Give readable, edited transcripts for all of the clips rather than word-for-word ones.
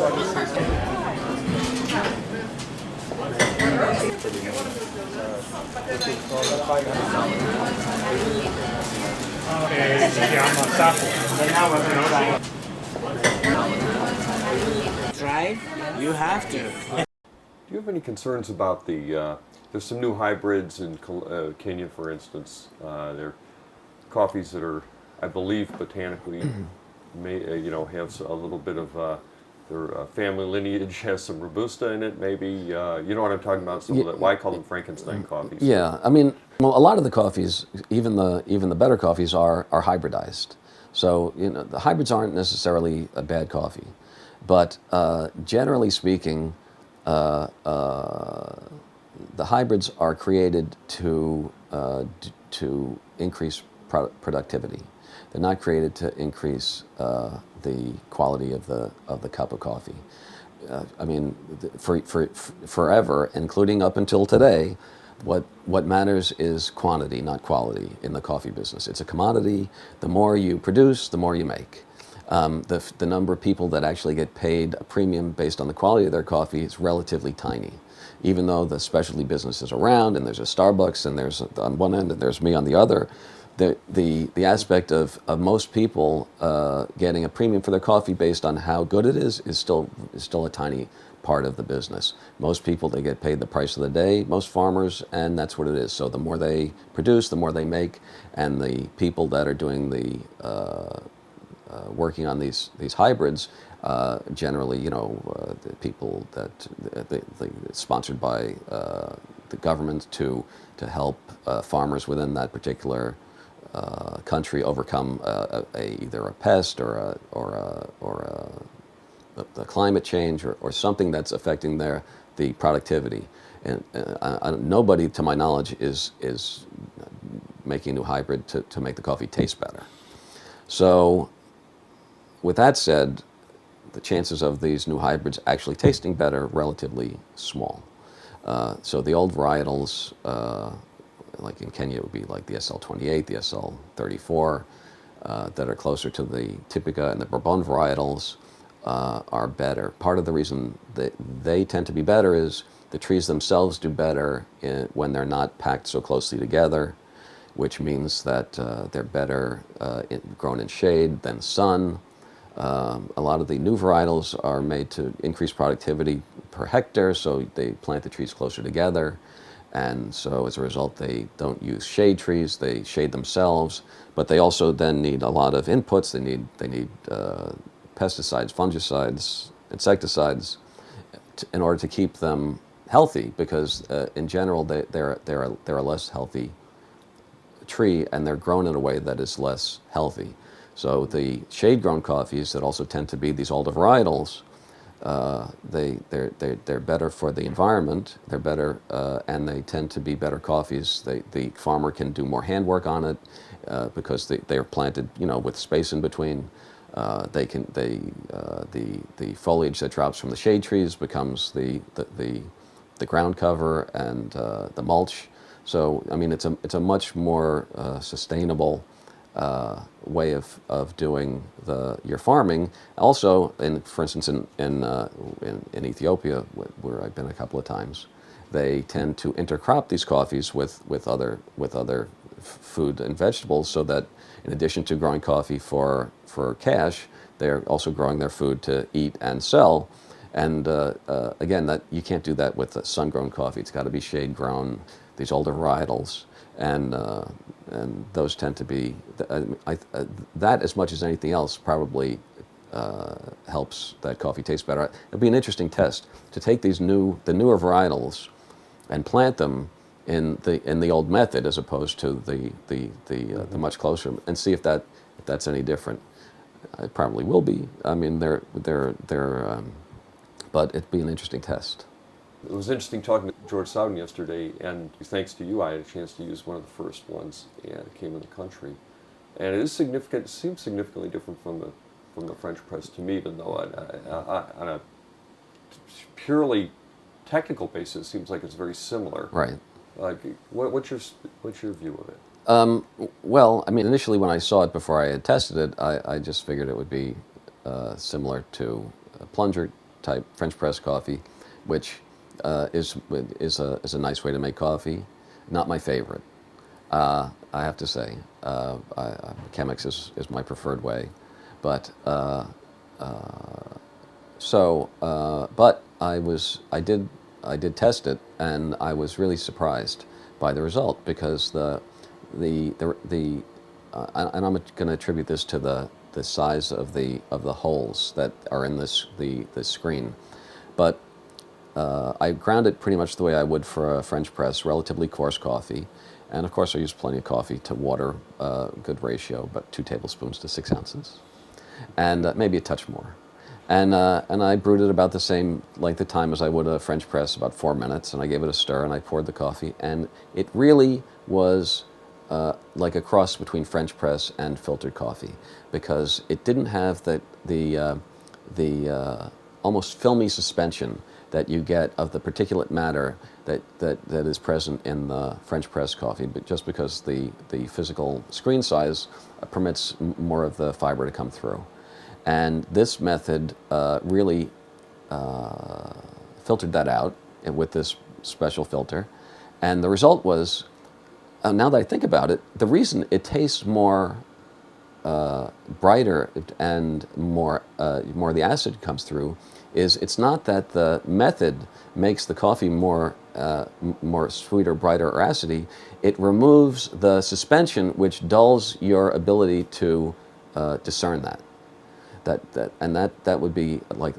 Try? You have to. Do you have any concerns about the, there's some new hybrids in Kenya, for instance. They're coffees that are, I believe, botanically, have a little bit of, their family lineage has some Robusta in it, maybe. You know what I'm talking about? Some of the, why I call them Frankenstein coffees. Yeah, I mean, well, a lot of the coffees, even the better coffees, are hybridized. So, the hybrids aren't necessarily a bad coffee. But generally speaking, the hybrids are created to increase productivity. They're not created to increase the quality of the cup of coffee. I mean, forever, including up until today, what matters is quantity, not quality in the coffee business. It's a commodity. The more you produce, the more you make. The number of people that actually get paid a premium based on the quality of their coffee is relatively tiny. Even though the specialty business is around, and there's a Starbucks, and there's on one end, and there's me on the other, the aspect of most people getting a premium for their coffee based on how good it is still a tiny part of the business. Most people, they get paid the price of the day, most farmers, and that's what it is. So the more they produce, the more they make, and the people that are doing the working on these hybrids, generally, the people that sponsored by the government to help farmers within that particular country overcome either a pest or the climate change or something that's affecting the productivity. And nobody, to my knowledge, is making a new hybrid to make the coffee taste better. So, with that said, the chances of these new hybrids actually tasting better are relatively small. So the old varietals, like in Kenya, it would be like the SL28, the SL34, that are closer to the Typica and the Bourbon varietals, are better. Part of the reason that they tend to be better is the trees themselves do better when they're not packed so closely together, which means that they're better grown in shade than sun. A lot of the new varietals are made to increase productivity per hectare, so they plant the trees closer together. And so as a result, they don't use shade trees, they shade themselves, but they also then need a lot of inputs. They need pesticides, fungicides, insecticides in order to keep them healthy, because in general, they're a less healthy tree, and they're grown in a way that is less healthy. So the shade-grown coffees that also tend to be these older varietals, they're better for the environment. They're better, and they tend to be better coffees. The farmer can do more handwork on it because they are planted, with space in between. The foliage that drops from the shade trees becomes the ground cover and the mulch. So I mean, it's a much more sustainable way of doing your farming. Also, for instance, in Ethiopia, where I've been a couple of times, they tend to intercrop these coffees with other food and vegetables, so that in addition to growing coffee for cash, they're also growing their food to eat and sell. And again, that you can't do that with sun-grown coffee. It's got to be shade-grown, these older varietals. And those tend to be, that as much as anything else probably helps that coffee taste better. It'll be an interesting test to take the newer varietals and plant them in the old method as opposed to the much closer, and see if that's any different. It probably will be. I mean, but it'd be an interesting test. It was interesting talking to George Sowden yesterday, and thanks to you, I had a chance to use one of the first ones, and it came in the country. And it is significant. It seems significantly different from the French press to me, even though on a purely technical basis, it seems like it's very similar. Right. Like, what's your view of it? Well, I mean, initially when I saw it before I had tested it, I just figured it would be similar to a plunger type French press coffee, which is a nice way to make coffee. Not my favorite, I have to say. Chemex is my preferred way, but but I did test it, and I was really surprised by the result, because and I'm going to attribute this to the size of the holes that are in this screen, but I ground it pretty much the way I would for a French press, relatively coarse coffee, and of course I use plenty of coffee to water, good ratio, about 2 tablespoons to 6 ounces, and maybe a touch more. And I brewed it about the same length of time as I would a French press, about 4 minutes, and I gave it a stir, and I poured the coffee, and it really was like a cross between French press and filtered coffee, because it didn't have the almost filmy suspension that you get of the particulate matter that is present in the French press coffee, but just because the physical screen size permits more of the fiber to come through. And this method really filtered that out with this special filter. And the result was, now that I think about it, the reason it tastes more brighter and more of the acid comes through is it's not that the method makes the coffee more sweeter, brighter, or acidy. It removes the suspension, which dulls your ability to discern that. That would be like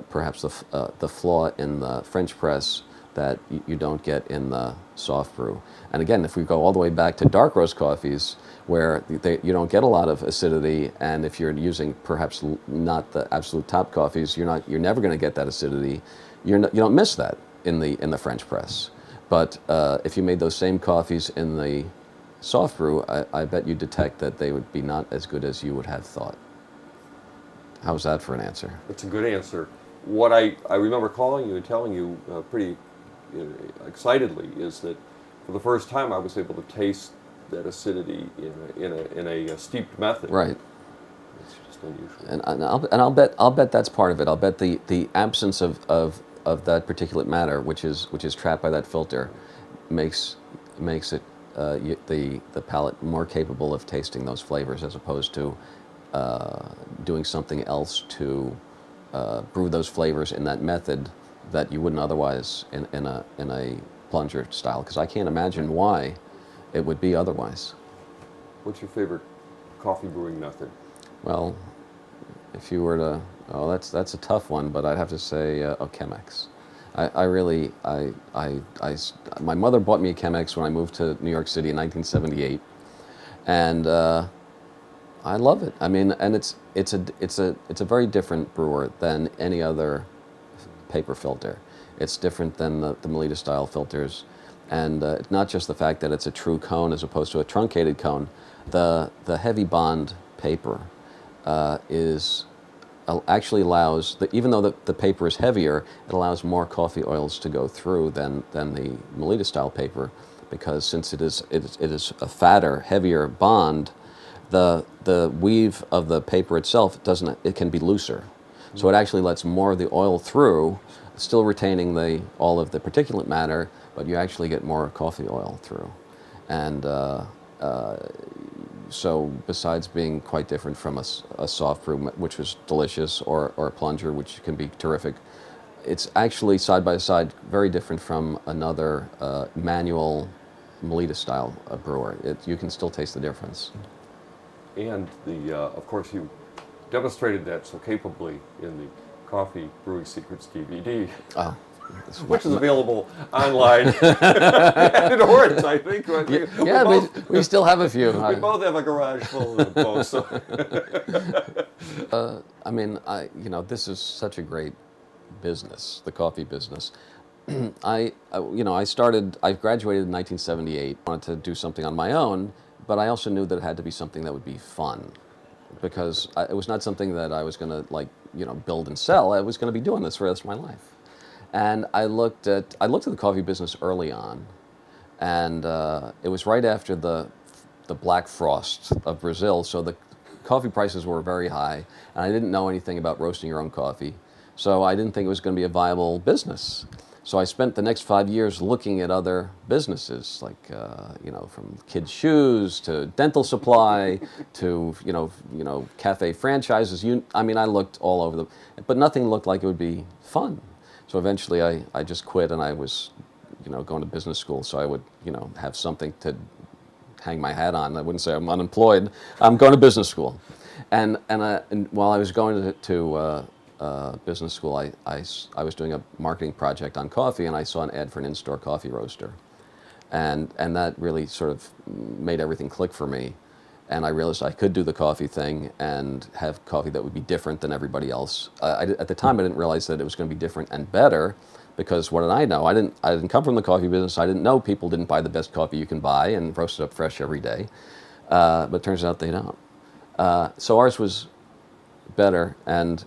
perhaps the flaw in the French press that you don't get in the soft brew. And again, if we go all the way back to dark roast coffees, where you don't get a lot of acidity, and if you're using perhaps not the absolute top coffees, you're never going to get that acidity. You don't miss that in the French press. But if you made those same coffees in the soft brew, I bet you detect that they would be not as good as you would have thought. How's that for an answer? It's a good answer. What I remember calling you and telling you pretty excitedly is that for the first time I was able to taste that acidity in a steeped method. Right. It's just unusual. And I'll bet that's part of it. I'll bet the absence of that particulate matter, which is trapped by that filter, makes it the palate more capable of tasting those flavors, as opposed to doing something else to brew those flavors in that method that you wouldn't otherwise in a plunger style. Because I can't imagine why it would be otherwise. What's your favorite coffee brewing method? Well, if you were to, that's a tough one, but I'd have to say Chemex. My mother bought me a Chemex when I moved to New York City in 1978, and I love it. I mean, and it's a very different brewer than any other paper filter. It's different than the Melita style filters, and it's not just the fact that it's a true cone as opposed to a truncated cone. The heavy bond paper actually allows, even though the paper is heavier, it allows more coffee oils to go through than the Melita style paper, because since it is a fatter, heavier bond, the weave of the paper itself it can be looser. So it actually lets more of the oil through, still retaining all of the particulate matter, but you actually get more coffee oil through. And so besides being quite different from a soft brew, which was delicious, or a plunger, which can be terrific, it's actually side by side very different from another manual Melita style brewer. You can still taste the difference. And of course, you demonstrated that so capably in the Coffee Brewing Secrets DVD, which is available online at Oren's, I think. We still have a few. We both have a garage full of both. So. I mean, this is such a great business, the coffee business. I graduated in 1978. I wanted to do something on my own, but I also knew that it had to be something that would be fun, because it was not something that I was going to build and sell. I was going to be doing this for the rest of my life. And I looked at the coffee business early on, and it was right after the Black Frost of Brazil, so the coffee prices were very high, and I didn't know anything about roasting your own coffee. So I didn't think it was going to be a viable business. So I spent the next 5 years looking at other businesses, like from kids' shoes to dental supply to cafe franchises. I looked all over them, but nothing looked like it would be fun. So eventually, I just quit, and I was, going to business school. So I would, have something to hang my hat on. I wouldn't say I'm unemployed. I'm going to business school, and while I was going to business school, I was doing a marketing project on coffee, and I saw an ad for an in-store coffee roaster, and that really sort of made everything click for me, and I realized I could do the coffee thing and have coffee that would be different than everybody else. At the time, I didn't realize that it was going to be different and better, because what did I know? I didn't come from the coffee business. I didn't know people didn't buy the best coffee you can buy and roast it up fresh every day, but it turns out they don't. So ours was better, and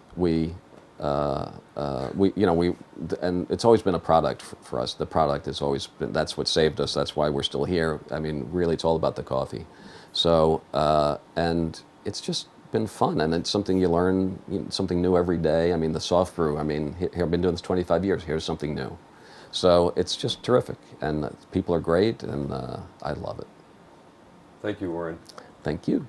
and it's always been a product for us. The product has always been, that's what saved us. That's why we're still here. I mean, really, it's all about the coffee. So, and it's just been fun, and it's something you learn, something new every day. I mean, the soft brew, here I've been doing this 25 years. Here's something new. So it's just terrific, and people are great, and I love it. Thank you, Oren. Thank you.